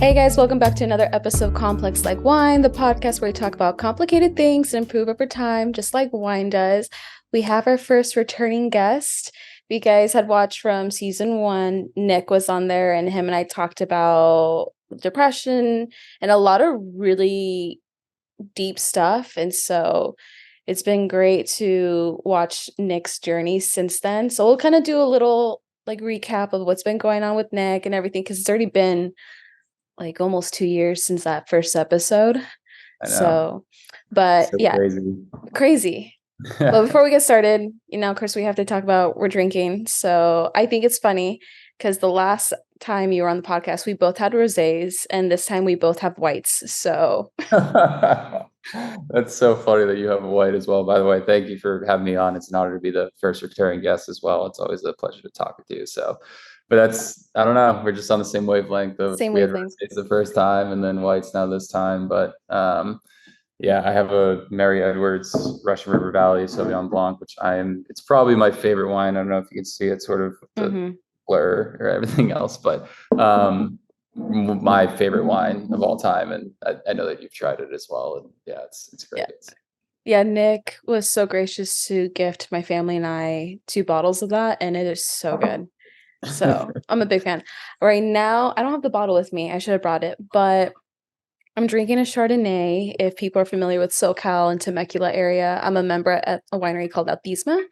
Hey guys, welcome back to another episode of Complex Like Wine, the podcast where we talk about complicated things and improve over time, just like wine does. We have our first returning guest. If you guys had watched from season 1, Nick was on there, and him and I talked about depression and a lot of really deep stuff. And so it's been great to watch Nick's journey since then. So we'll kind of do a little recap of what's been going on with Nick and everything, because it's already been almost 2 years since that first episode. I know. So, but So yeah, crazy. But before we get started, of course, we have to talk about we're drinking. So I think it's funny because the last time you were on the podcast, we both had rosés, and this time we both have whites. So That's so funny that you have a white as well. By the way, thank you for having me on. It's an honor to be the first returning guest as well. It's always a pleasure to talk with you. So, but I don't know, we're just on the same wavelength of same we had wavelength. rosés the first time and then whites now this time. But yeah, I have a Mary Edwards Russian River Valley Sauvignon Blanc, it's probably my favorite wine. I don't know if you can see it sort of the blur or everything else, but my favorite wine of all time. And I know that you've tried it as well. And yeah, it's great. Yeah, Nick was so gracious to gift my family and I 2 bottles of that, and it is so good. So I'm a big fan. Right now, I don't have the bottle with me. I should have brought it, but I'm drinking a Chardonnay. If people are familiar with SoCal and Temecula area, I'm a member at a winery called Altisma,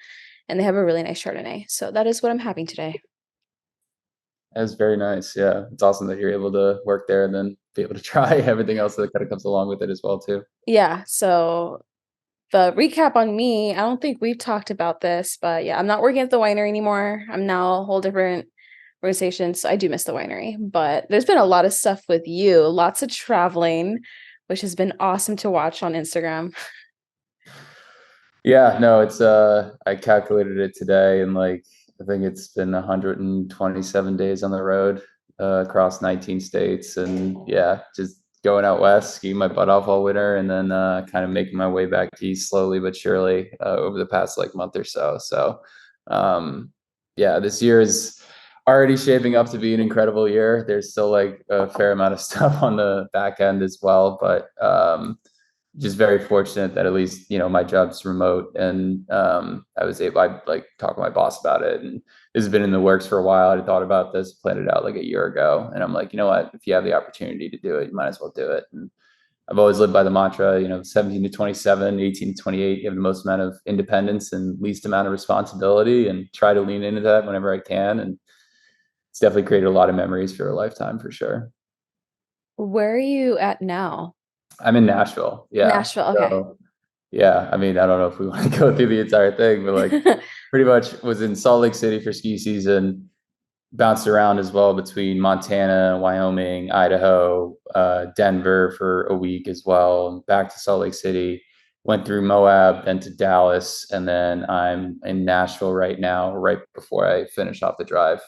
and they have a really nice Chardonnay. So that is what I'm having today. That's very nice. Yeah, it's awesome that you're able to work there and then be able to try everything else that kind of comes along with it as well too. Yeah, so the recap on me, I don't think we've talked about this, but yeah, I'm not working at the winery anymore. I'm now a whole different organization, so I do miss the winery. But there's been a lot of stuff with you, lots of traveling, which has been awesome to watch on Instagram. Yeah, no, I calculated it today, and I think it's been 127 days on the road across 19 states, and yeah, just going out west, skiing my butt off all winter, and then kind of making my way back east slowly but surely over the past month or so. So yeah, this year is already shaping up to be an incredible year. There's still a fair amount of stuff on the back end as well, but just very fortunate that at least my job's remote, and I was able, I talk to my boss about it, and this has been in the works for a while. I thought about this, planned it out a year ago, and I'm like, you know what, if you have the opportunity to do it, you might as well do it. And I've always lived by the mantra, 17 to 27, 18 to 28, you have the most amount of independence and least amount of responsibility, and try to lean into that whenever I can. And it's definitely created a lot of memories for a lifetime for sure. Where are you at now? I'm in Nashville. Yeah. Nashville, okay. So, yeah. I mean, I don't know if we want to go through the entire thing, but pretty much was in Salt Lake City for ski season, bounced around as well between Montana, Wyoming, Idaho, Denver for a week as well, back to Salt Lake City, went through Moab, then to Dallas, and then I'm in Nashville right now, right before I finish off the drive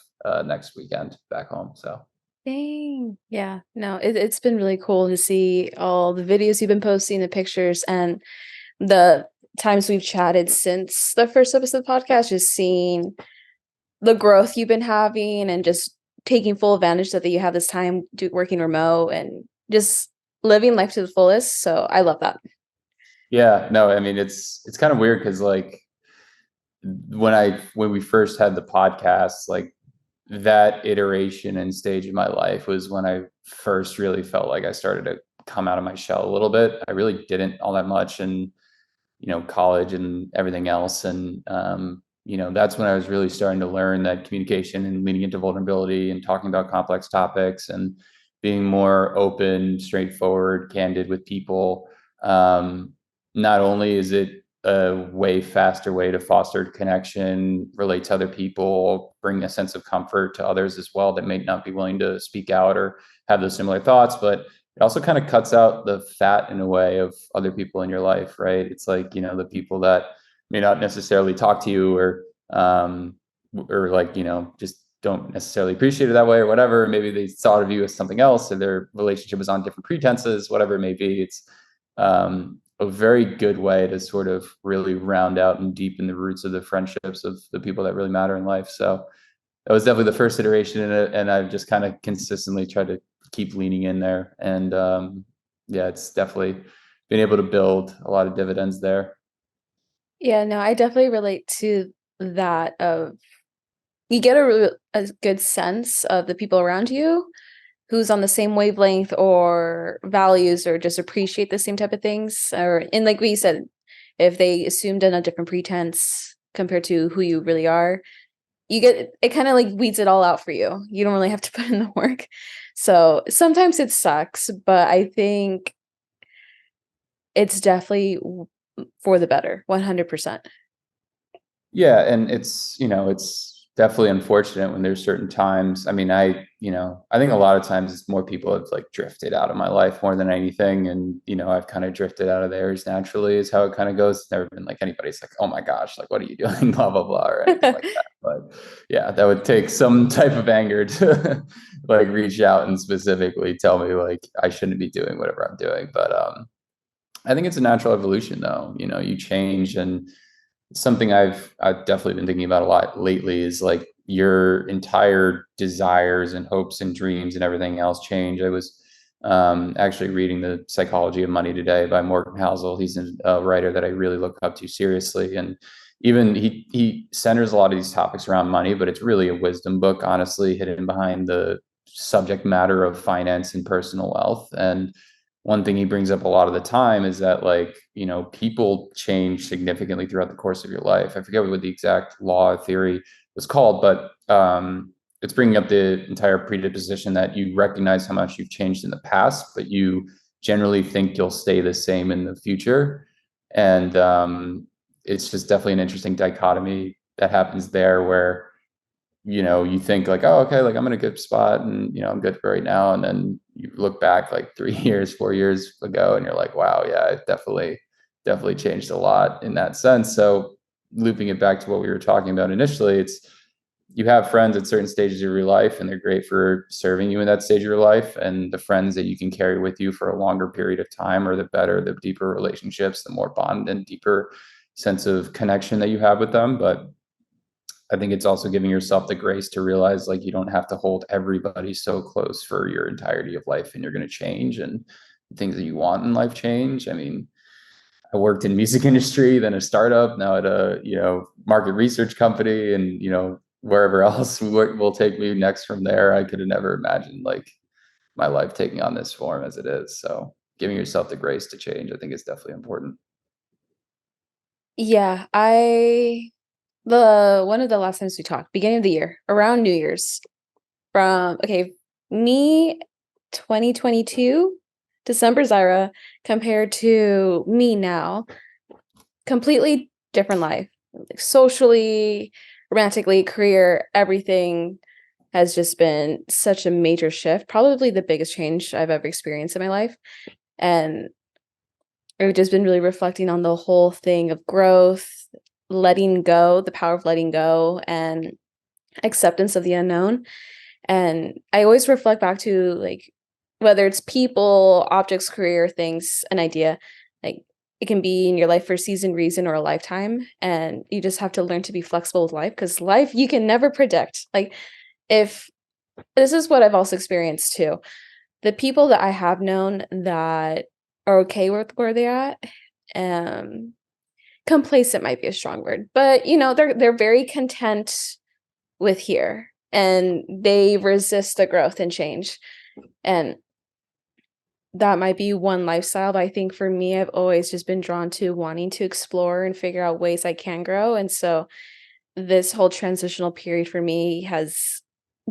next weekend back home. So. Dang. Yeah, no, it's been really cool to see all the videos you've been posting, the pictures, and the times we've chatted since the first episode of the podcast, just seeing the growth you've been having and just taking full advantage that you have this time working remote and just living life to the fullest. So I love that. Yeah, no, I mean, it's kind of weird because when we first had the podcast, that iteration and stage of my life was when I first really felt like I started to come out of my shell a little bit. I really didn't all that much in, college and everything else. And, that's when I was really starting to learn that communication and leaning into vulnerability and talking about complex topics and being more open, straightforward, candid with people. Not only is it a way faster way to foster connection, relate to other people, bring a sense of comfort to others as well that may not be willing to speak out or have those similar thoughts, but it also kind of cuts out the fat in a way of other people in your life, right? It's the people that may not necessarily talk to you or just don't necessarily appreciate it that way or whatever. Maybe they thought of you as something else or their relationship was on different pretenses, whatever it may be. It's a very good way to sort of really round out and deepen the roots of the friendships of the people that really matter in life. So that was definitely the first iteration in it. And I've just kind of consistently tried to keep leaning in there. And yeah, it's definitely been able to build a lot of dividends there. Yeah, no, I definitely relate to that of you get a good sense of the people around you who's on the same wavelength or values or just appreciate the same type of things. Or and like we said, if they assumed in a different pretense compared to who you really are, you get it kind of like weeds it all out for you. You don't really have to put in the work. So sometimes it sucks, but I think it's definitely for the better, 100%. Yeah, and it's definitely unfortunate when there's certain times. I mean, I think a lot of times it's more people have like drifted out of my life more than anything. And, I've kind of drifted out of theirs naturally is how it kind of goes. It's never been like anybody's like, oh my gosh, like, what are you doing? Blah, blah, blah, or anything like that. But yeah, that would take some type of anger to like reach out and specifically tell me like I shouldn't be doing whatever I'm doing. But I think it's a natural evolution though. You change, and something I've definitely been thinking about a lot lately is like your entire desires and hopes and dreams and everything else change. I was actually reading The Psychology of Money today by Morgan Housel. He's a writer that I really look up to seriously, and even he centers a lot of these topics around money, but it's really a wisdom book, honestly, hidden behind the subject matter of finance and personal wealth. And one thing he brings up a lot of the time is that like people change significantly throughout the course of your life. I forget what the exact law or theory was called, but it's bringing up the entire predisposition that you recognize how much you've changed in the past, but you generally think you'll stay the same in the future. And it's just definitely an interesting dichotomy that happens there where you think like, oh, okay, like I'm in a good spot and, I'm good for right now. And then you look back like 3 years, 4 years ago, and you're like, wow, yeah, it definitely changed a lot in that sense. So looping it back to what we were talking about initially, it's you have friends at certain stages of your life and they're great for serving you in that stage of your life. And the friends that you can carry with you for a longer period of time are the better, the deeper relationships, the more bond and deeper sense of connection that you have with them. But I think it's also giving yourself the grace to realize like you don't have to hold everybody so close for your entirety of life, and you're going to change, and things that you want in life change. I mean, I worked in music industry, then a startup, now at a, market research company, and, wherever else will take me next from there. I could have never imagined like my life taking on this form as it is. So giving yourself the grace to change, I think is definitely important. Yeah, I the one of the last times we talked, beginning of the year, around New Year's, from okay, me 2022, December Zyra, compared to me now, completely different life. Like socially, romantically, career, everything has just been such a major shift, probably the biggest change I've ever experienced in my life. And I've just been really reflecting on the whole thing of growth, letting go, the power of letting go, and acceptance of the unknown. And I always reflect back to like whether it's people, objects, career, things, an idea, like it can be in your life for a season, reason, or a lifetime. And you just have to learn to be flexible with life because life you can never predict. Like if this is what I've also experienced too. The people that I have known that are okay with where they're at, um, complacent might be a strong word, but they're very content with here and they resist the growth and change. And that might be one lifestyle, but I think for me, I've always just been drawn to wanting to explore and figure out ways I can grow. And so this whole transitional period for me has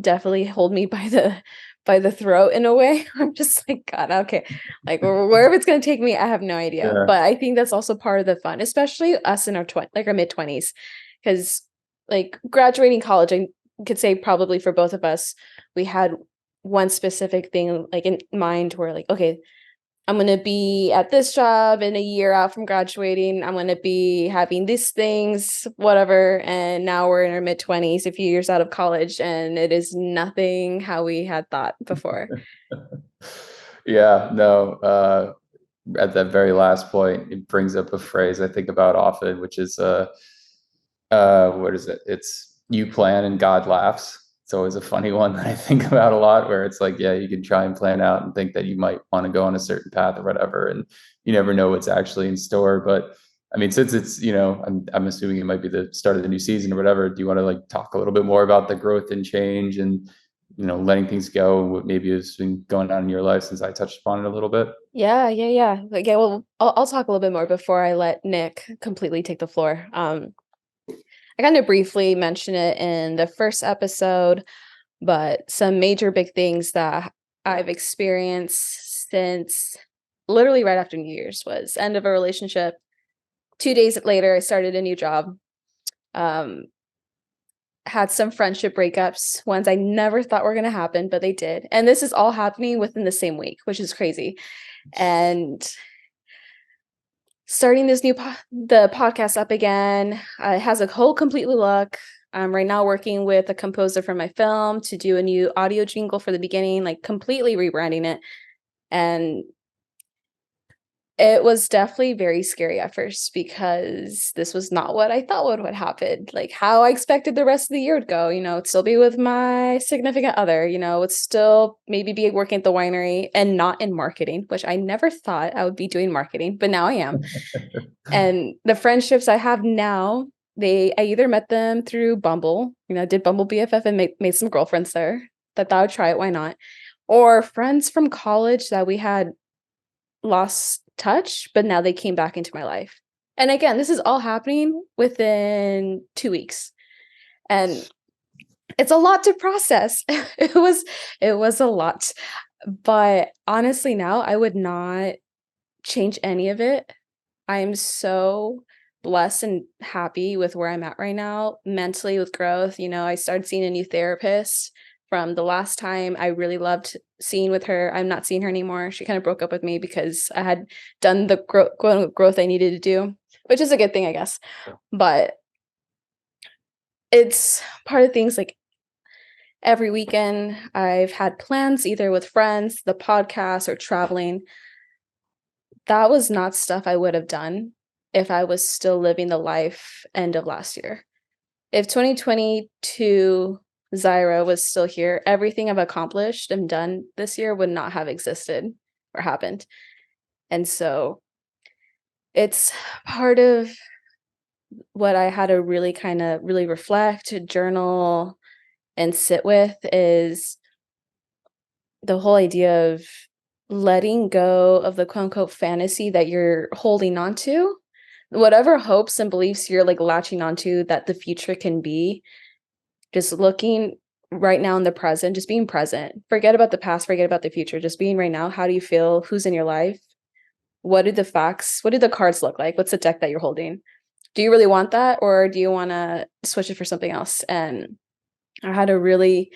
definitely hold me by the throat in a way. I'm just like, God, okay. Like wherever it's gonna take me, I have no idea. Yeah. But I think that's also part of the fun, especially us in our like our mid-20s. Because like graduating college, I could say probably for both of us, we had one specific thing like in mind where like, okay, I'm going to be at this job in a year out from graduating. I'm going to be having these things, whatever. And now we're in our mid 20s, a few years out of college, and it is nothing how we had thought before. Yeah, no, at that very last point, it brings up a phrase I think about often, which is what is it? It's you plan and God laughs. it's always a funny one that I think about a lot, where it's like, yeah, you can try and plan out and think that you might want to go on a certain path or whatever, and you never know what's actually in store. But I mean, since it's, I'm assuming it might be the start of the new season or whatever, do you want to like talk a little bit more about the growth and change and, letting things go, and what maybe has been going on in your life, since I touched upon it a little bit? Yeah. Like, yeah, well, I'll talk a little bit more before I let Nick completely take the floor. I kind of briefly mentioned it in the first episode, but some major big things that I've experienced since literally right after New Year's was end of a relationship. 2 days later, I started a new job. Um, had some friendship breakups, ones I never thought were going to happen, but they did. And this is all happening within the same week, which is crazy. And starting this the podcast up again, it has a whole completely look. I'm right now working with a composer for my film to do a new audio jingle for the beginning, like completely rebranding it. And it was definitely very scary at first because this was not what I thought would happen. Like how I expected the rest of the year would go, it'd still be with my significant other, would still maybe be working at the winery and not in marketing, which I never thought I would be doing marketing, but now I am. And the friendships I have now, I either met them through Bumble, did Bumble BFF and made some girlfriends there. That I would try it, why not? Or friends from college that we had lost touch, but now they came back into my life. And again, this is all happening within 2 weeks. And it's a lot to process. It was a lot. But honestly, now I would not change any of it. I am so blessed and happy with where I'm at right now, mentally with growth. I started seeing a new therapist from the last time I really loved seeing with her. I'm not seeing her anymore. She kind of broke up with me because I had done the growth I needed to do, which is a good thing, I guess. But it's part of things like every weekend I've had plans either with friends, the podcast, or traveling. That was not stuff I would have done if I was still living the life end of last year. If 2022 Zyra was still here, everything I've accomplished and done this year would not have existed or happened. And so it's part of what I had to really kind of really reflect, journal, and sit with is the whole idea of letting go of the quote unquote fantasy that you're holding on to, whatever hopes and beliefs you're like latching onto that the future can be, just looking right now in the present, just being present. Forget about the past, forget about the future, just being right now. How do you feel? Who's in your life? What do the cards look like? What's the deck that you're holding? Do you really want that, or do you want to switch it for something else? And I had to really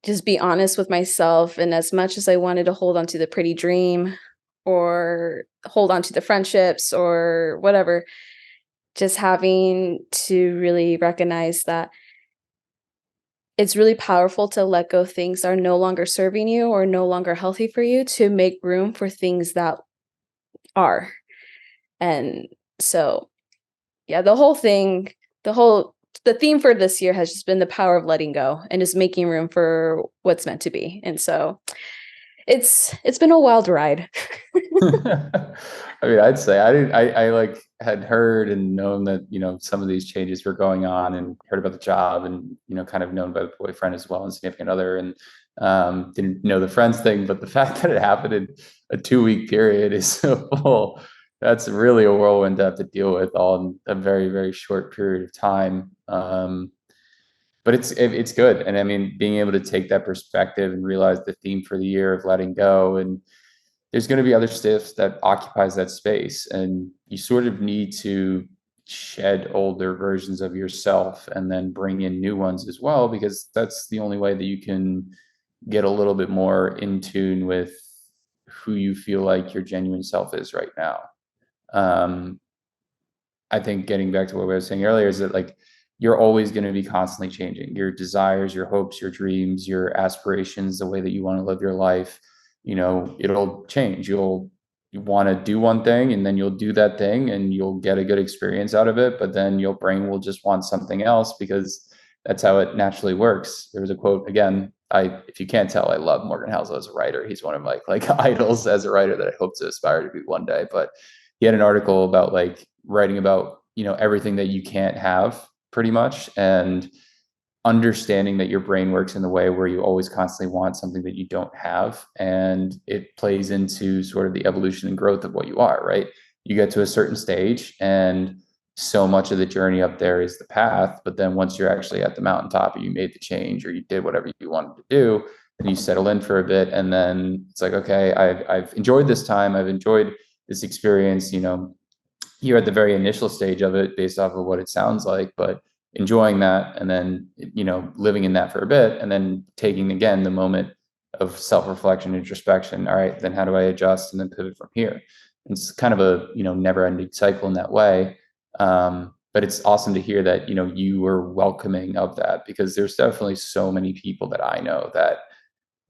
just be honest with myself. And as much as I wanted to hold on to the pretty dream or hold on to the friendships or whatever, just having to really recognize that it's really powerful to let go of things that are no longer serving you or no longer healthy for you, to make room for things that are. And so, yeah, the theme for this year has just been the power of letting go and just making room for what's meant to be. And so it's been a wild ride. I mean, I'd say I like had heard and known that, some of these changes were going on, and heard about the job, and, kind of known by the boyfriend as well and significant other, and didn't know the friends thing, but the fact that it happened in a 2 week period is so full. That's really a whirlwind to have to deal with all in a very, very short period of time. But it's good. And I mean, being able to take that perspective and realize the theme for the year of letting go, and there's going to be other stuff that occupies that space, and you sort of need to shed older versions of yourself and then bring in new ones as well, because that's the only way that you can get a little bit more in tune with who you feel like your genuine self is right now. um, I think getting back to what I was saying earlier is that, like, you're always going to be constantly changing your desires, your hopes, your dreams, your aspirations, the way that you want to live your life. It'll change. You want to do one thing, and then you'll do that thing and you'll get a good experience out of it. But then your brain will just want something else because that's how it naturally works. There was a quote again. If you can't tell, I love Morgan Housel as a writer. He's one of my like idols as a writer that I hope to aspire to be one day. But he had an article about like writing about, everything that you can't have pretty much, and understanding that your brain works in the way where you always constantly want something that you don't have. And it plays into sort of the evolution and growth of what you are, right? You get to a certain stage, and so much of the journey up there is the path. But then once you're actually at the mountaintop, or you made the change, or you did whatever you wanted to do, then you settle in for a bit. And then it's like, okay, I've enjoyed this time. I've enjoyed this experience. You're at the very initial stage of it based off of what it sounds like, but enjoying that, and then living in that for a bit, and then taking again the moment of self-reflection, introspection. All right, then how do I adjust and then pivot from here? It's kind of a never-ending cycle in that way. But it's awesome to hear that you were welcoming of that, because there's definitely so many people that I know that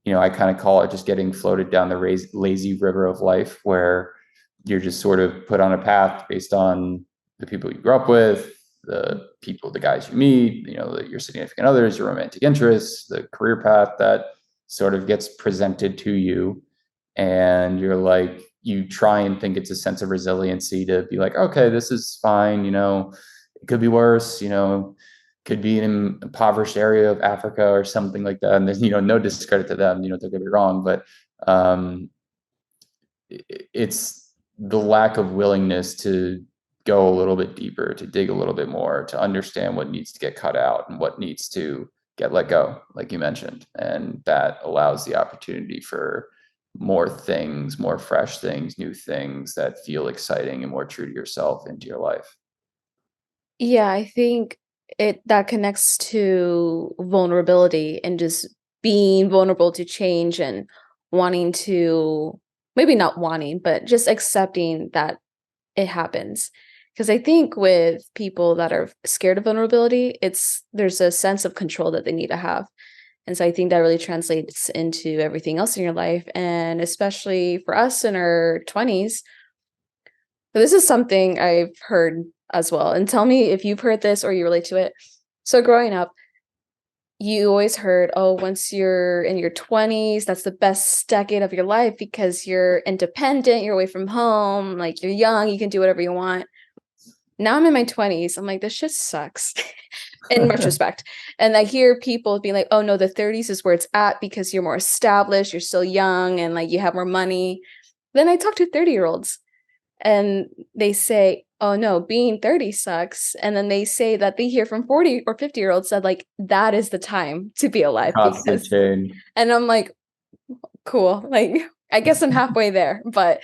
I kind of call it just getting floated down the lazy river of life, where you're just sort of put on a path based on the people you grew up with, the guys you meet, your significant others, your romantic interests, the career path that sort of gets presented to you. And you're like, you try and think it's a sense of resiliency to be like, okay, this is fine. It could be worse, could be in an impoverished area of Africa or something like that. And there's, no discredit to them, don't get me wrong, but it's the lack of willingness to go a little bit deeper, to dig a little bit more, to understand what needs to get cut out and what needs to get let go, like you mentioned. And that allows the opportunity for more things, more fresh things, new things that feel exciting and more true to yourself into your life. Yeah, I think that connects to vulnerability and just being vulnerable to change and wanting to, maybe not wanting, but just accepting that it happens. Because I think with people that are scared of vulnerability, there's a sense of control that they need to have. And so I think that really translates into everything else in your life. And especially for us in our 20s, this is something I've heard as well. And tell me if you've heard this or you relate to it. So growing up, you always heard, oh, once you're in your 20s, that's the best decade of your life because you're independent, you're away from home, like you're young, you can do whatever you want. Now I'm in my 20s. I'm like, this shit sucks in retrospect. And I hear people being like, oh no, the 30s is where it's at because you're more established, you're still young, and like you have more money. Then I talk to 30-year-olds and they say, oh no, being 30 sucks. And then they say that they hear from 40 or 50-year-olds that like that is the time to be alive Constant because, change. and I'm like, cool. Like, I guess I'm halfway there, but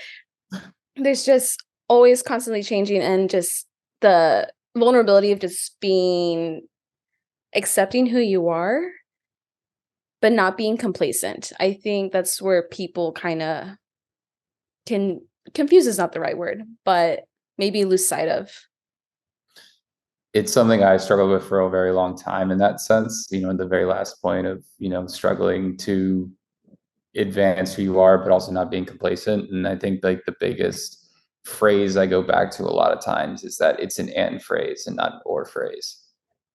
there's just always constantly changing and just the vulnerability of just being accepting who you are, but not being complacent. I think that's where people kind of can confuse is not the right word, but maybe lose sight of. It's something I struggled with for a very long time in that sense, in the very last point of, struggling to advance who you are, but also not being complacent. And I think like the biggest phrase I go back to a lot of times is that it's an and phrase and not an or phrase.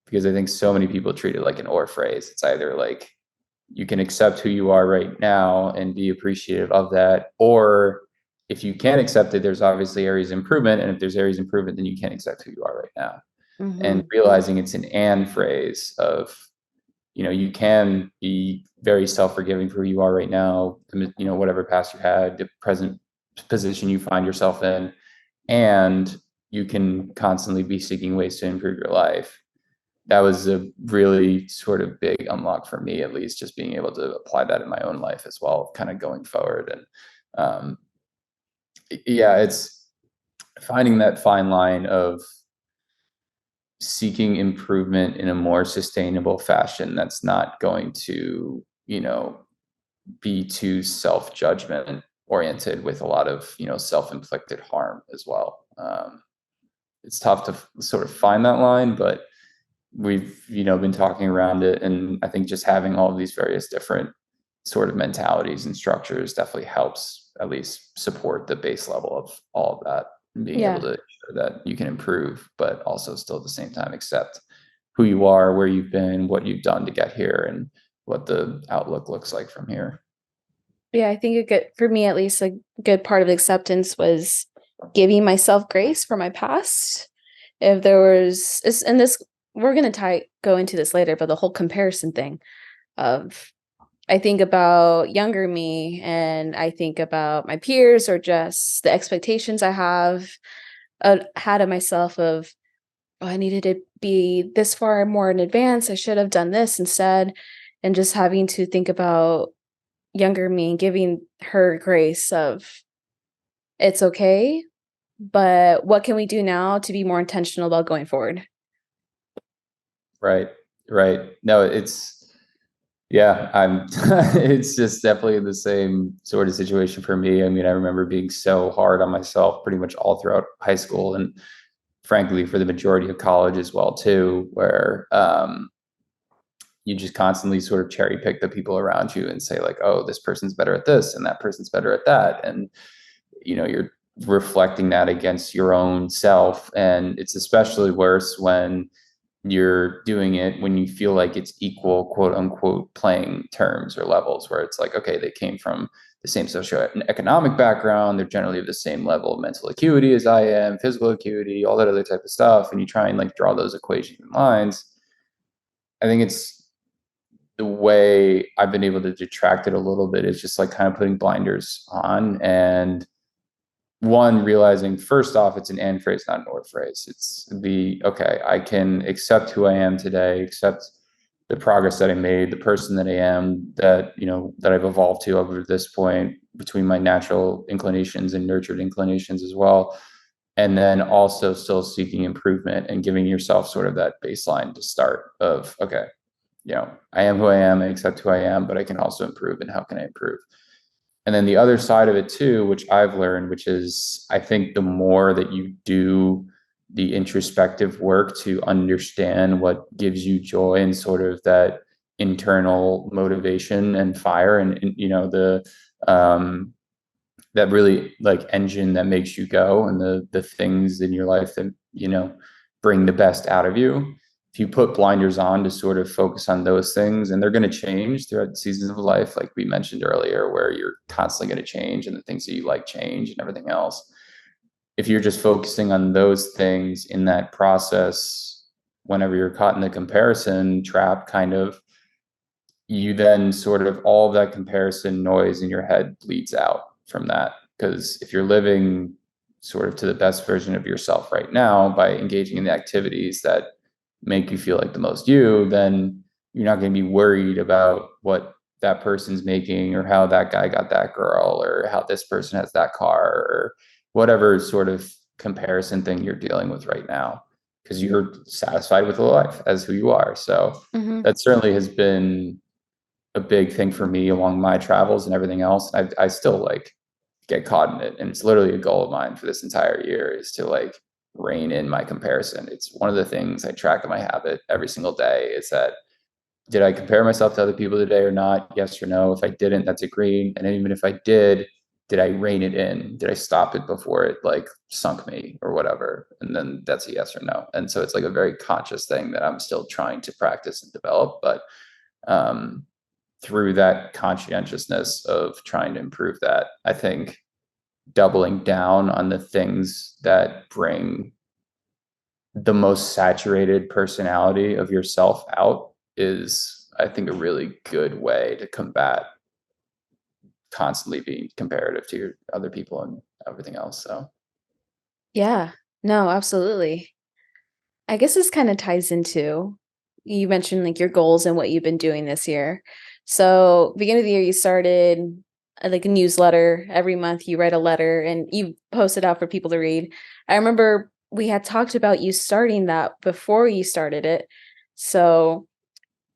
Because I think so many people treat it like an or phrase. It's either like you can accept who you are right now and be appreciative of that, or if you can't accept it, there's obviously areas of improvement. And if there's areas of improvement, then you can't accept who you are right now. And Mm-hmm. realizing it's an and phrase of, you can be very self-forgiving for who you are right now, whatever past you had, the present position you find yourself in, and you can constantly be seeking ways to improve your life. That was a really sort of big unlock for me, at least, just being able to apply that in my own life as well, kind of going forward. And yeah, it's finding that fine line of seeking improvement in a more sustainable fashion that's not going to, be too self-judgment oriented with a lot of, self-inflicted harm as well. It's tough to sort of find that line, but we've, been talking around it. And I think just having all of these various different sort of mentalities and structures definitely helps at least support the base level of all of that, and being able Yeah. to ensure that you can improve, but also still at the same time accept who you are, where you've been, what you've done to get here, and what the outlook looks like from here. Yeah, I think for me at least, a good part of acceptance was giving myself grace for my past. If there was, and this, we're going to go into this later, but the whole comparison thing of, I think about younger me and I think about my peers or just the expectations I have had of myself of, oh, I needed to be this far more in advance. I should have done this instead. And just having to think about younger me and giving her grace of, it's okay, but what can we do now to be more intentional about going forward? Right, right. No, yeah, I'm it's just definitely the same sort of situation for me. I mean, I remember being so hard on myself pretty much all throughout high school, and frankly for the majority of college as well too, where you just constantly sort of cherry pick the people around you and say like, oh, this person's better at this and that person's better at that, and you're reflecting that against your own self. And it's especially worse when you're doing it when you feel like it's equal, quote unquote, playing terms or levels, where it's like, okay, they came from the same socioeconomic background, they're generally of the same level of mental acuity as I am, physical acuity, all that other type of stuff, and you try and like draw those equations and lines. I think it's the way I've been able to detract it a little bit is just like kind of putting blinders on, and one, realizing first off, it's an and phrase, not an or phrase. It's the, okay, I can accept who I am today, accept the progress that I made, the person that I am, that, that I've evolved to over this point, between my natural inclinations and nurtured inclinations as well. And then also still seeking improvement and giving yourself sort of that baseline to start of, okay, I am who I am, I accept who I am, but I can also improve. And how can I improve? And then the other side of it too, which I've learned, which is I think the more that you do the introspective work to understand what gives you joy and sort of that internal motivation and fire, and the that really like engine that makes you go, and the things in your life that bring the best out of you, if you put blinders on to sort of focus on those things, and they're going to change throughout the seasons of life, like we mentioned earlier, where you're constantly going to change and the things that you like change and everything else. If you're just focusing on those things in that process, whenever you're caught in the comparison trap, kind of, you then sort of all of that comparison noise in your head bleeds out from that. Because if you're living sort of to the best version of yourself right now by engaging in the activities that make you feel like the most you, then you're not going to be worried about what that person's making, or how that guy got that girl, or how this person has that car, or whatever sort of comparison thing you're dealing with right now, because you're satisfied with the life as who you are. So Mm-hmm. that certainly has been a big thing for me along my travels and everything else. I still like get caught in it, and it's literally a goal of mine for this entire year is to like rein in my comparison. It's one of the things I track in my habit every single day. Is that, did I compare myself to other people today or not? Yes or no. If I didn't, that's a green. And even if I did I rein it in? Did I stop it before it like sunk me or whatever? And then that's a yes or no. And so it's like a very conscious thing that I'm still trying to practice and develop. But um, through that conscientiousness of trying to improve that, I think doubling down on the things that bring the most saturated personality of yourself out is, I think, a really good way to combat constantly being comparative to your other people and everything else. So Yeah, no, absolutely. I guess this kind of ties into, you mentioned like your goals and what you've been doing this year. So, beginning of the year, you started like a newsletter. Every month, you write a letter and you post it out for people to read. I remember we had talked about you starting that before you started it. So,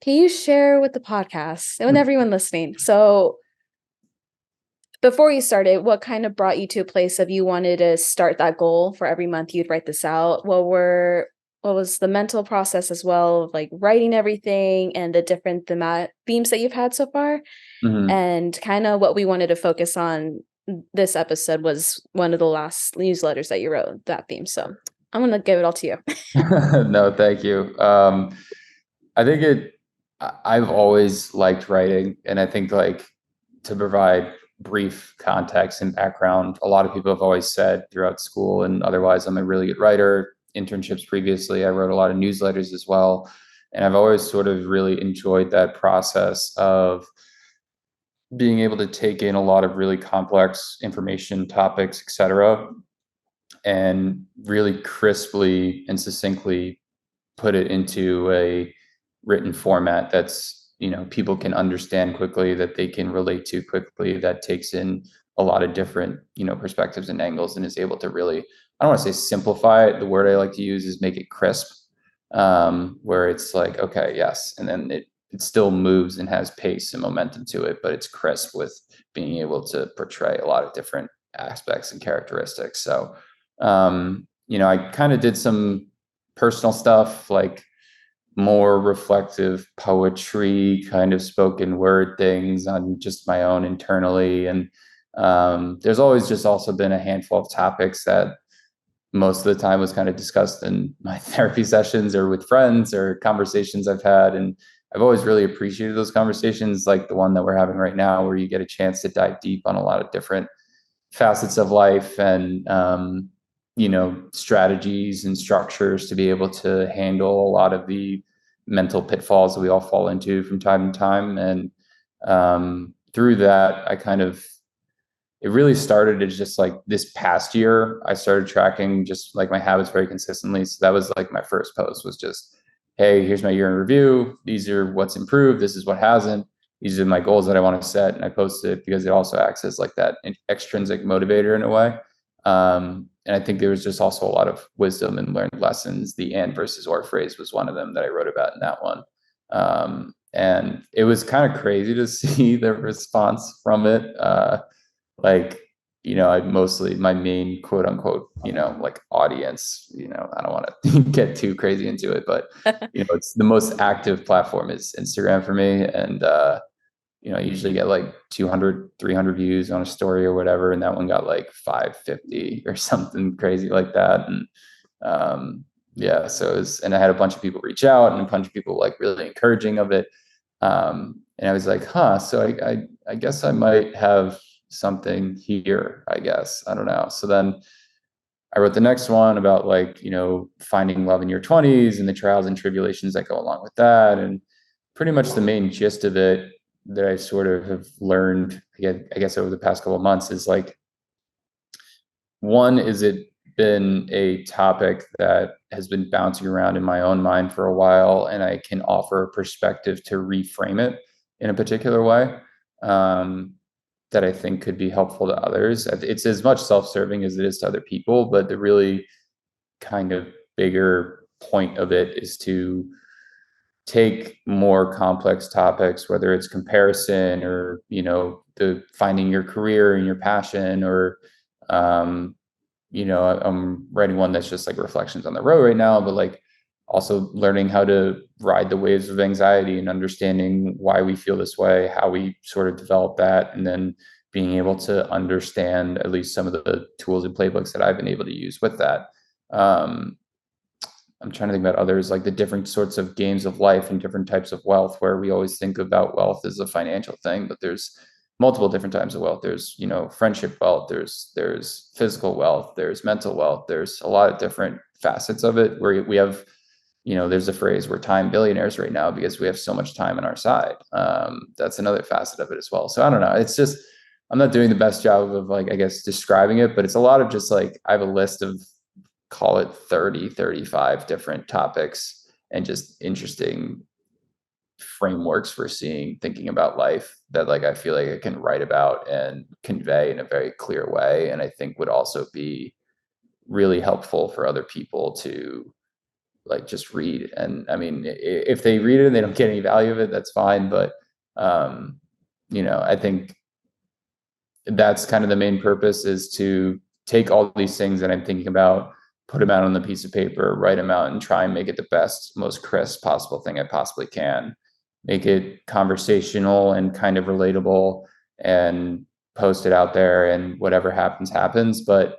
can you share with the podcast and with everyone listening? So, before you started, what kind of brought you to a place of you wanted to start that goal for every month you'd write this out? What was the mental process as well of like writing everything and the different themes that you've had so far? mhm. And kind of what we wanted to focus on this episode was one of the last newsletters that you wrote, that theme. So I'm gonna give it all to you. No, thank you. I think I've always liked writing, and I think like to provide brief context and background, a lot of people have always said throughout school and otherwise, I'm a really good writer. Internships previously, I wrote a lot of newsletters as well. And I've always sort of really enjoyed that process of being able to take in a lot of really complex information, topics, et cetera, and really crisply and succinctly put it into a written format that's, people can understand quickly, that they can relate to quickly, that takes in a lot of different, perspectives and angles, and is able to really, I don't want to say simplify it. The word I like to use is make it crisp, where it's like, okay, yes, and then it still moves and has pace and momentum to it, but it's crisp with being able to portray a lot of different aspects and characteristics. So I kind of did some personal stuff, like more reflective poetry, kind of spoken word things on just my own internally. And there's always just also been a handful of topics that most of the time was kind of discussed in my therapy sessions or with friends or conversations I've had. And I've always really appreciated those conversations, like the one that we're having right now, where you get a chance to dive deep on a lot of different facets of life and strategies and structures to be able to handle a lot of the mental pitfalls that we all fall into from time to time. And through that, it really started as just like this past year, I started tracking just like my habits very consistently. So that was like my first post, was just, hey, here's my year in review. These are what's improved. This is what hasn't. These are my goals that I want to set. And I posted it because it also acts as like that extrinsic motivator in a way. And I think there was just also a lot of wisdom and learned lessons. The and versus or phrase was one of them that I wrote about in that one. And it was kind of crazy to see the response from it. Like, I mostly, my main quote unquote, like audience, I don't want to get too crazy into it, but, it's the most active platform is Instagram for me. And, I usually get like 200, 300 views on a story or whatever. And that one got like 550 or something crazy like that. And, yeah, so and I had a bunch of people reach out and a bunch of people like really encouraging of it. And I was like, so I guess I might have something here, I guess. I don't know. So then I wrote the next one about like, finding love in your 20s and the trials and tribulations that go along with that. And pretty much the main gist of it that I sort of have learned, I guess over the past couple of months, is like, one, is it been a topic that has been bouncing around in my own mind for a while, and I can offer a perspective to reframe it in a particular way. That I think could be helpful to others. It's as much self-serving as it is to other people, but the really kind of bigger point of it is to take more complex topics, whether it's comparison or, the finding your career and your passion, or, I'm writing one that's just like reflections on the road right now, but like also learning how to ride the waves of anxiety and understanding why we feel this way, how we sort of develop that, and then being able to understand at least some of the tools and playbooks that I've been able to use with that. I'm trying to think about others, like the different sorts of games of life and different types of wealth, where we always think about wealth as a financial thing, but there's multiple different types of wealth. There's, friendship wealth, there's physical wealth, there's mental wealth, there's a lot of different facets of it, where we have, there's a phrase, we're time billionaires right now because we have so much time on our side. That's another facet of it as well. So I don't know. It's just, I'm not doing the best job of like, I guess, describing it, but it's a lot of just like, I have a list of, call it 30, 35 different topics and just interesting frameworks for thinking about life that like I feel like I can write about and convey in a very clear way, and I think would also be really helpful for other people to like just read. And I mean, if they read it and they don't get any value of it, that's fine, but I think that's kind of the main purpose, is to take all these things that I'm thinking about, put them out on the piece of paper, write them out, and try and make it the best, most crisp possible thing I possibly can. Make it conversational and kind of relatable, and post it out there, and whatever happens, happens. But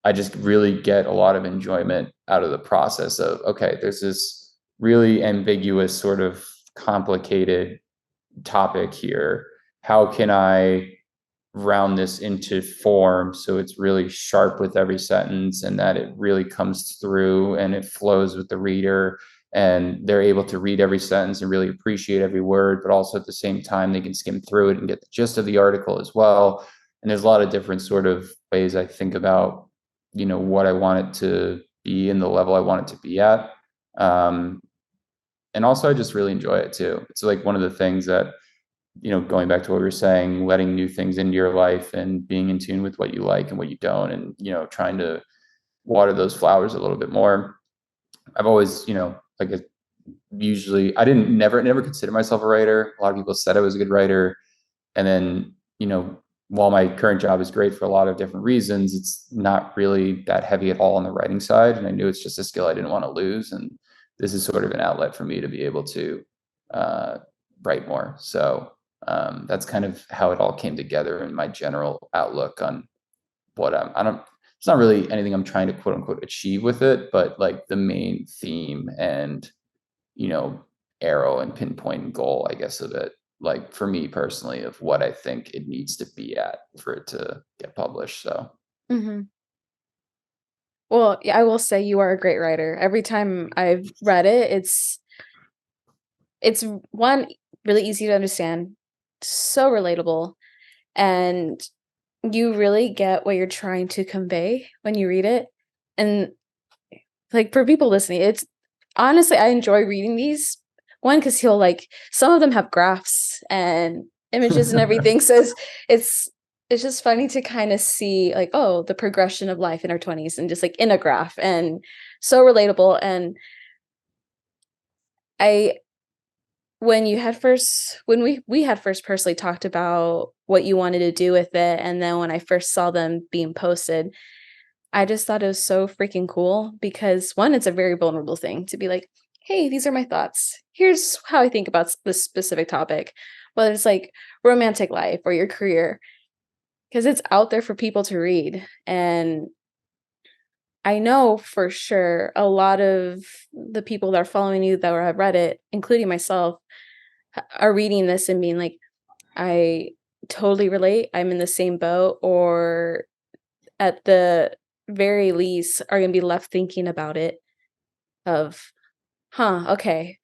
I just really get a lot of enjoyment out of the process of, okay, there's this really ambiguous sort of complicated topic here. How can I round this into form so it's really sharp with every sentence and that it really comes through and it flows with the reader and they're able to read every sentence and really appreciate every word, but also at the same time they can skim through it and get the gist of the article as well. And there's a lot of different sort of ways I think about, what I want it to be and the level I want it to be at. Um, and also I just really enjoy it too. It's like one of the things that, going back to what we were saying, letting new things into your life and being in tune with what you like and what you don't, and, trying to water those flowers a little bit more. I've always, like usually I didn't never consider myself a writer. A lot of people said I was a good writer. And then, while my current job is great for a lot of different reasons, it's not really that heavy at all on the writing side. And I knew it's just a skill I didn't want to lose. And this is sort of an outlet for me to be able to uh, write more. So that's kind of how it all came together in my general outlook on what it's not really anything I'm trying to quote unquote achieve with it, but like the main theme and, you know, arrow and pinpoint and goal, I guess, of it, like for me personally, of what I think it needs to be at for it to get published. So Hmm. Well, yeah, I will say you are a great writer. Every time I've read it, it's one, really easy to understand, so relatable, and you really get what you're trying to convey when you read it. And like for people listening, it's honestly I enjoy reading these. One, because he'll like some of them have graphs and images and everything. So it's it's just funny to kind of see like, oh, the progression of life in our 20s and just like in a graph and so relatable. And I when we had first personally talked about what you wanted to do with it, and then when I first saw them being posted, I just thought it was so freaking cool because one, it's a very vulnerable thing to be like, hey, these are my thoughts. Here's how I think about this specific topic, whether it's like romantic life or your career, because it's out there for people to read. And I know for sure a lot of the people that are following you that have read it, including myself, are reading this and being like, I totally relate. I'm in the same boat, or at the very least are going to be left thinking about it of, huh, okay,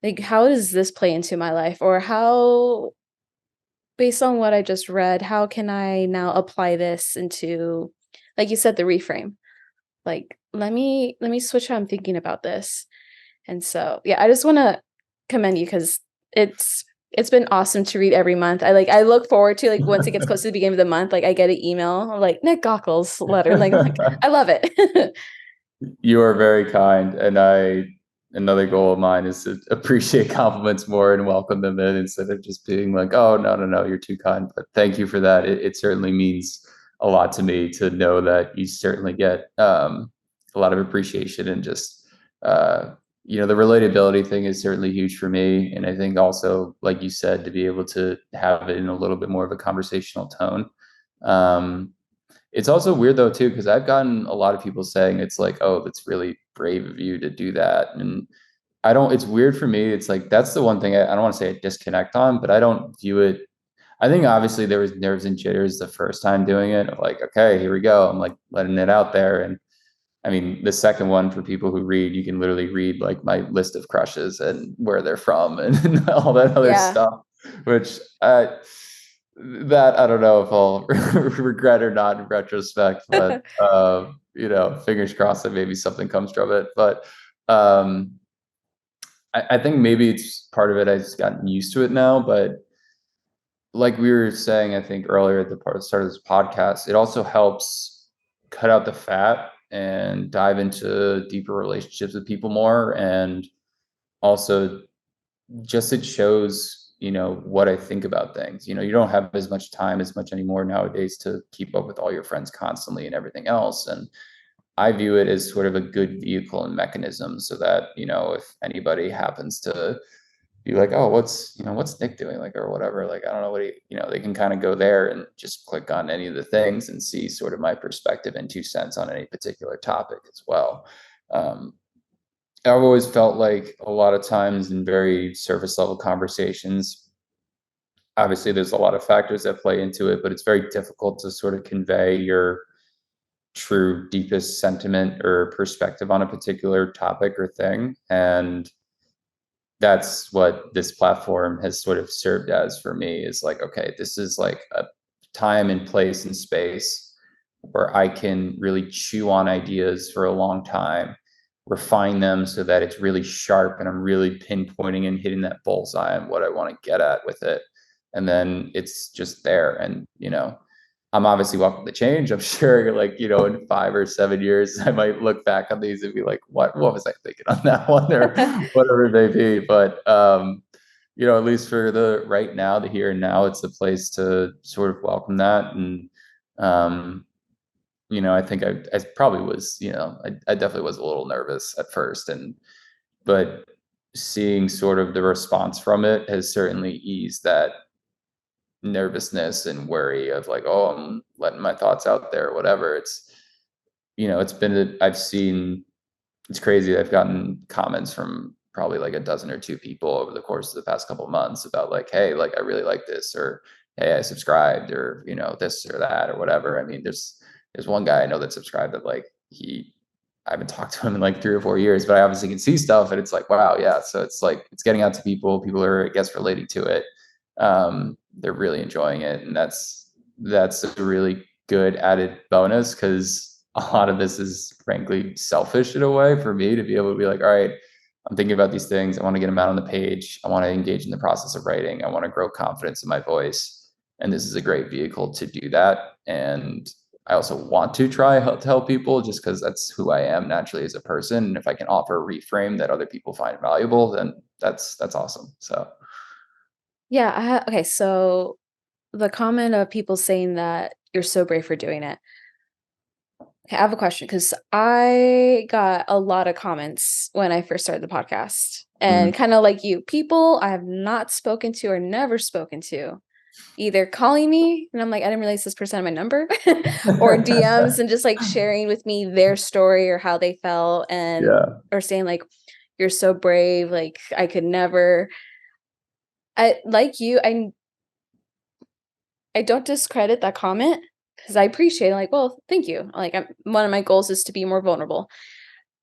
like how does this play into my life, or how, based on what I just read, how can I now apply this into, like you said, the reframe, like let me switch how I'm thinking about this. And so yeah, I just want to commend you because it's been awesome to read every month. I look forward to like once it gets close to the beginning of the month, like I get an email like Nick Gockel's letter. Like I'm like, I love it. you are very kind, and another goal of mine is to appreciate compliments more and welcome them in instead of just being like, oh, no, no, no, you're too kind. But thank you for that. It certainly means a lot to me to know that you certainly get a lot of appreciation and just the relatability thing is certainly huge for me. And I think also, like you said, to be able to have it in a little bit more of a conversational tone. Um, it's also weird though too, because I've gotten a lot of people saying it's like, oh, that's really brave of you to do that. And I don't, it's weird for me. It's like, that's the one thing I don't want to say a disconnect on, but I don't view it. I think obviously there was nerves and jitters the first time doing it. Like, okay, here we go. I'm like letting it out there. And I mean, the second one for people who read, you can literally read like my list of crushes and where they're from and all that other Yeah. stuff, which that I don't know if I'll regret or not in retrospect, but fingers crossed that maybe something comes from it. But um, I think maybe it's part of it. I just gotten used to it now, but like we were saying, I think earlier at the start of this podcast, it also helps cut out the fat and dive into deeper relationships with people more. And also just it shows, what I think about things. You don't have as much time as much anymore nowadays to keep up with all your friends constantly and everything else. And I view it as sort of a good vehicle and mechanism so that, if anybody happens to be like, oh, what's Nick doing? Like, or whatever. Like, I don't know what they can kind of go there and just click on any of the things and see sort of my perspective and 2 cents on any particular topic as well. Um, I've always felt like a lot of times in very surface level conversations, obviously there's a lot of factors that play into it, but it's very difficult to sort of convey your true deepest sentiment or perspective on a particular topic or thing. And that's what this platform has sort of served as for me, is like, okay, this is like a time and place and space where I can really chew on ideas for a long time, refine them so that it's really sharp and I'm really pinpointing and hitting that bullseye on what I want to get at with it. And then it's just there. And, I'm obviously welcome to change. I'm sure, like, in 5 or 7 years, I might look back on these and be like, what was I thinking on that one, or whatever it may be. But at least for the right now, the here and now, it's a place to sort of welcome that. And um, I think I probably was, I definitely was a little nervous at first, but seeing sort of the response from it has certainly eased that nervousness and worry of like, oh, I'm letting my thoughts out there, or whatever. I've seen, it's crazy. I've gotten comments from probably like a dozen or two people over the course of the past couple of months about like, hey, like I really like this, or hey, I subscribed, or this or that or whatever. I mean, there's one guy I know that subscribed that like I haven't talked to him in like 3 or 4 years, but I obviously can see stuff and it's like, wow, yeah. So it's like it's getting out to people. People are, I guess, relating to it. They're really enjoying it, and that's a really good added bonus, because a lot of this is frankly selfish in a way for me to be able to be like, all right, I'm thinking about these things. I want to get them out on the page. I want to engage in the process of writing. I want to grow confidence in my voice. And this is a great vehicle to do that. And I also want to try to help people, just because that's who I am naturally as a person. And if I can offer a reframe that other people find valuable, then that's awesome. So Yeah, okay, so the comment of people saying that you're so brave for doing it. Okay, I have a question because I got a lot of comments when I first started the podcast. And mhm. kind of like you, people I have not spoken to or never spoken to, either calling me and I'm like, I didn't realize this person had my number, or DMs and just like sharing with me their story or how they felt, and Yeah. or saying like, you're so brave, like I could never. I like you, I don't discredit that comment because I appreciate it. Like, well, thank you. Like, one of my goals is to be more vulnerable.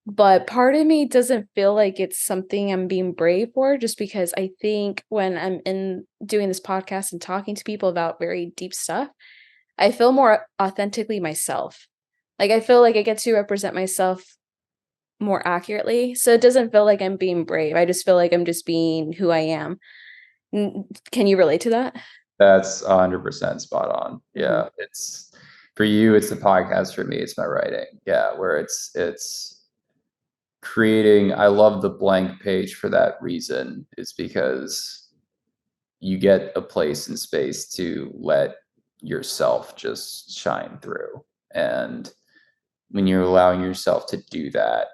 But part of me doesn't feel like it's something I'm being brave for, just because I think when I'm in doing this podcast and talking to people about very deep stuff, I feel more authentically myself. Like, I feel like I get to represent myself more accurately. So it doesn't feel like I'm being brave. I just feel like I'm just being who I am. Can you relate to that? That's 100% spot on. Mhm. Yeah. It's for you, it's the podcast. For me, it's my writing. Yeah. Where it's creating, I love the blank page for that reason, is because you get a place and space to let yourself just shine through. And when you're allowing yourself to do that,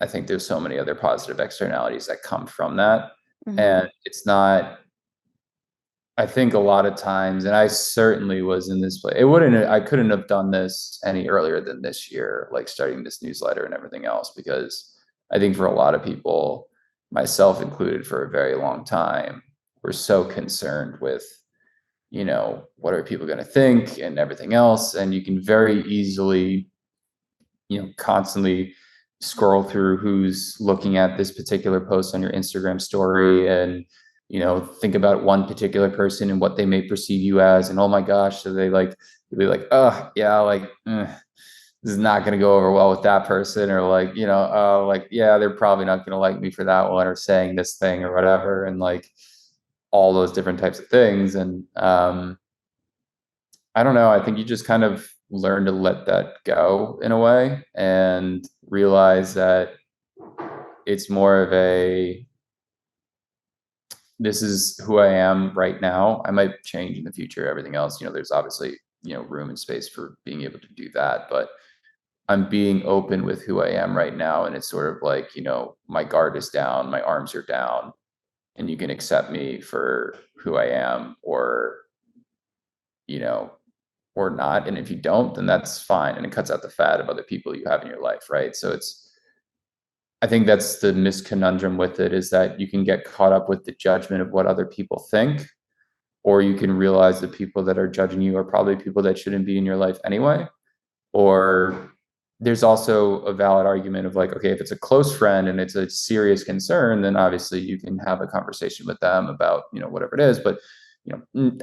I think there's so many other positive externalities that come from that. Mhm. And it's not, I think a lot of times, and I certainly was in this place. I couldn't have done this any earlier than this year, like starting this newsletter and everything else, because I think for a lot of people, myself included, for a very long time, we're so concerned with, what are people going to think and everything else. And you can very easily, constantly scroll through who's looking at this particular post on your Instagram story, and think about one particular person and what they may perceive you as, and oh my gosh, so they like be like, oh yeah, like this is not going to go over well with that person, or like, like, yeah, they're probably not going to like me for that one, or saying this thing or whatever, and like all those different types of things. And I don't know. I think you just kind of learn to let that go in a way, and realize that it's more of a, this is who I am right now. I might change in the future, everything else. There's obviously, room and space for being able to do that. But I'm being open with who I am right now. And it's sort of like, my guard is down, my arms are down. and you can accept me for who I am, or, you know, or not. And if you don't, then that's fine. And it cuts out the fat of other people you have in your life. Right. So I think that's the misconundrum with it, is that you can get caught up with the judgment of what other people think, or you can realize the people that are judging you are probably people that shouldn't be in your life anyway. Or there's also a valid argument of like, okay, if it's a close friend and it's a serious concern, then obviously you can have a conversation with them about, whatever it is. But,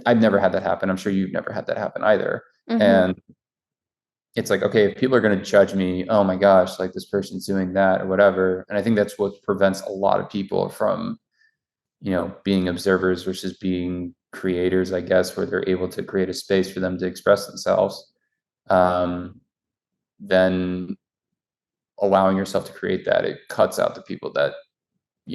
I've never had that happen. I'm sure you've never had that happen either. Mhm. And it's like, okay, if people are going to judge me, oh my gosh, like this person's doing that or whatever. And I think that's what prevents a lot of people from, being observers versus being creators, I guess, where they're able to create a space for them to express themselves. Then allowing yourself to create that, it cuts out the people that,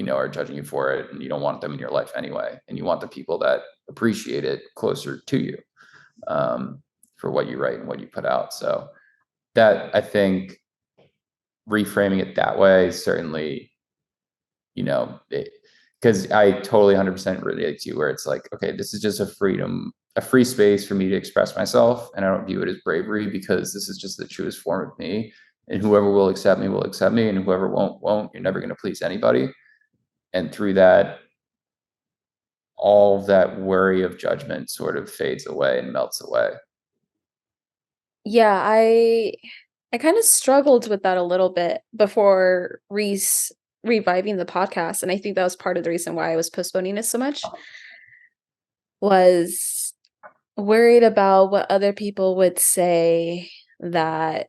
are judging you for it, and you don't want them in your life anyway. And you want the people that appreciate it closer to you, for what you write and what you put out. So that, I think, reframing it that way is certainly, because I totally 100% relate to you, where it's like, okay, this is just a free space for me to express myself. And I don't view it as bravery, because this is just the truest form of me. And whoever will accept me will accept me. And whoever won't. You're never going to please anybody. And through that, all that worry of judgment sort of fades away and melts away. Yeah, I kind of struggled with that a little bit before reviving the podcast, and I think that was part of the reason why I was postponing it so much, was worried about what other people would say, that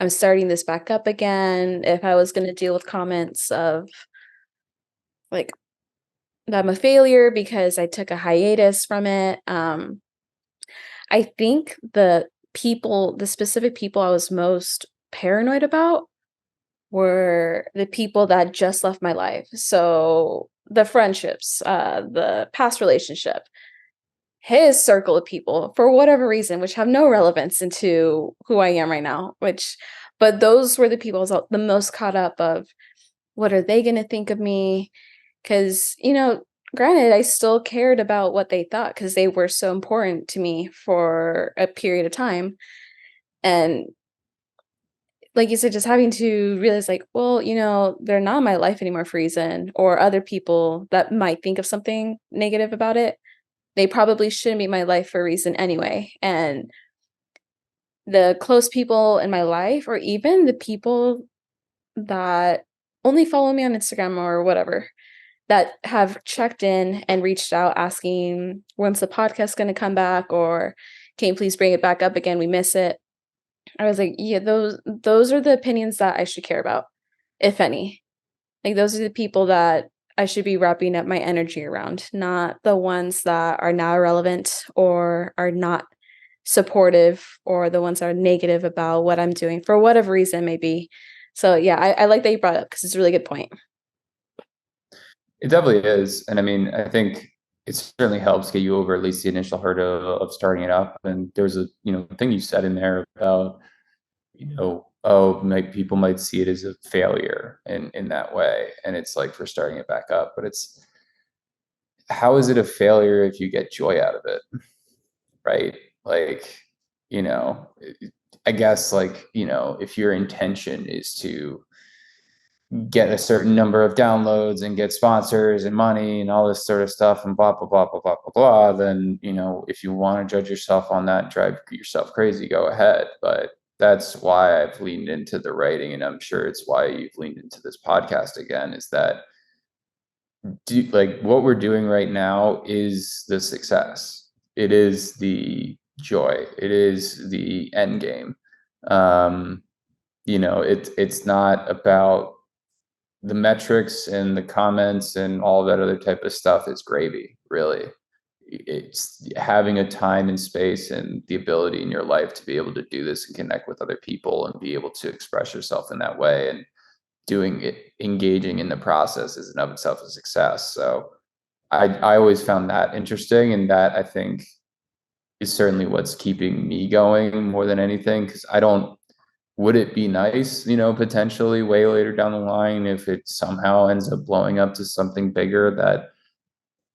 I'm starting this back up again, if I was gonna deal with comments of, like, that I'm a failure because I took a hiatus from it. I think the specific people I was most paranoid about were the people that just left my life. So the friendships, the past relationship, his circle of people, for whatever reason, which have no relevance into who I am right now, but those were the people I was the most caught up of. What are they going to think of me? Because, granted, I still cared about what they thought because they were so important to me for a period of time. And like you said, just having to realize, like, well, they're not in my life anymore for a reason, or other people that might think of something negative about it, they probably shouldn't be in my life for a reason anyway. And the close people in my life, or even the people that only follow me on Instagram or whatever, that have checked in and reached out asking, when's the podcast going to come back, or can you please bring it back up again? We miss it. I was like, yeah, those are the opinions that I should care about, if any. Like, those are the people that I should be wrapping up my energy around, not the ones that are now irrelevant or are not supportive, or the ones that are negative about what I'm doing for whatever reason it may be. So yeah, I like that you brought it up because it's a really good point. It definitely is. And I mean, I think it certainly helps get you over at least the initial hurdle of starting it up. And there's a, thing you said in there about, oh, people might see it as a failure in that way. And it's like, for starting it back up. But how is it a failure if you get joy out of it? Right? Like, you know, I guess, like, if your intention is to get a certain number of downloads and get sponsors and money and all this sort of stuff and blah blah blah blah blah blah blah, then, if you want to judge yourself on that and drive yourself crazy, go ahead. But that's why I've leaned into the writing, and I'm sure it's why you've leaned into this podcast again, is that, like, what we're doing right now is the success. It is the joy. It is the end game. um it's not about the metrics and the comments and all that other type of stuff. Is gravy, really. It's having a time and space and the ability in your life to be able to do this and connect with other people and be able to express yourself in that way, and doing it, engaging in the process, is in of itself a success. So I always found that interesting, and that, I think, is certainly what's keeping me going more than anything, because I don't would it be nice, potentially way later down the line if it somehow ends up blowing up to something bigger that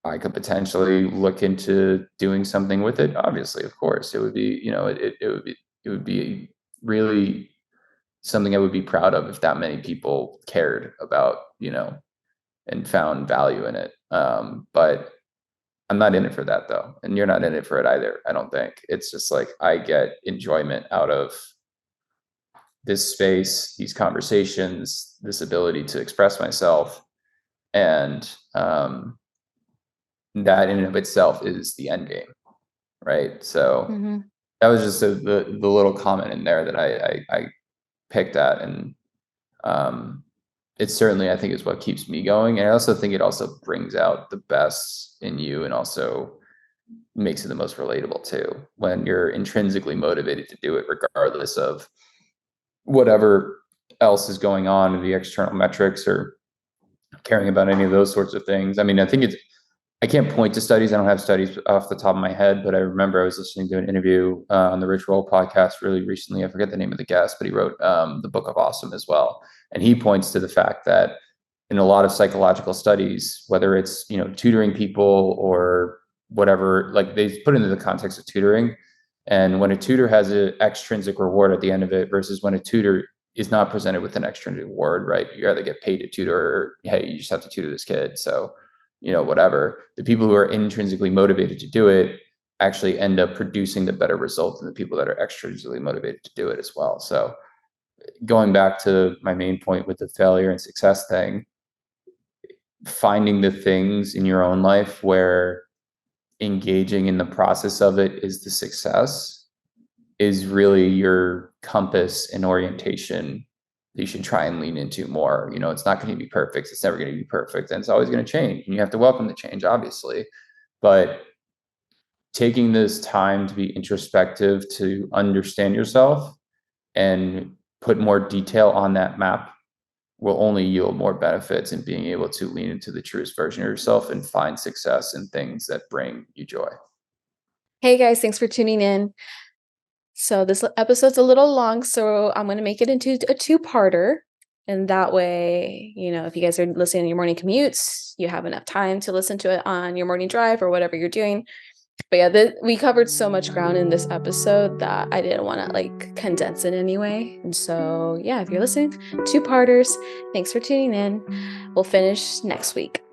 I could potentially look into doing something with it? Obviously, of course, it would be, it would be really something I would be proud of if that many people cared about, and found value in it. But I'm not in it for that though. And you're not in it for it either. I don't think. It's just like I get enjoyment out of this space, these conversations, this ability to express myself. And that in and of itself is the end game. Right. So Mm-hmm. that was just the little comment in there that I picked at. And it certainly, I think, is what keeps me going. And I also think it also brings out the best in you and also makes it the most relatable too, when you're intrinsically motivated to do it, regardless of whatever else is going on in the external metrics or caring about any of those sorts of things. I mean, I can't point to studies. I don't have studies off the top of my head, but I remember I was listening to an interview on the Rich Roll podcast really recently. I forget the name of the guest, but he wrote the Book of Awesome as well. And he points to the fact that in a lot of psychological studies, whether it's, tutoring people or whatever, like they put into the context of tutoring. And when a tutor has an extrinsic reward at the end of it versus when a tutor is not presented with an extrinsic reward, right? You either get paid to tutor or, hey, you just have to tutor this kid. So, whatever. The people who are intrinsically motivated to do it actually end up producing the better result than the people that are extrinsically motivated to do it as well. So going back to my main point with the failure and success thing, finding the things in your own life where engaging in the process of it is the success is really your compass and orientation that you should try and lean into more. It's not going to be perfect. It's never going to be perfect. And it's always going to change. And you have to welcome the change, obviously. But taking this time to be introspective, to understand yourself and put more detail on that map will only yield more benefits in being able to lean into the truest version of yourself and find success in things that bring you joy. Hey guys, thanks for tuning in. So this episode's a little long, so I'm going to make it into a two-parter. And that way, if you guys are listening on your morning commutes, you have enough time to listen to it on your morning drive or whatever you're doing. But yeah, we covered so much ground in this episode that I didn't want to condense it anyway. And so, yeah, if you're listening, two-parters, thanks for tuning in. We'll finish next week.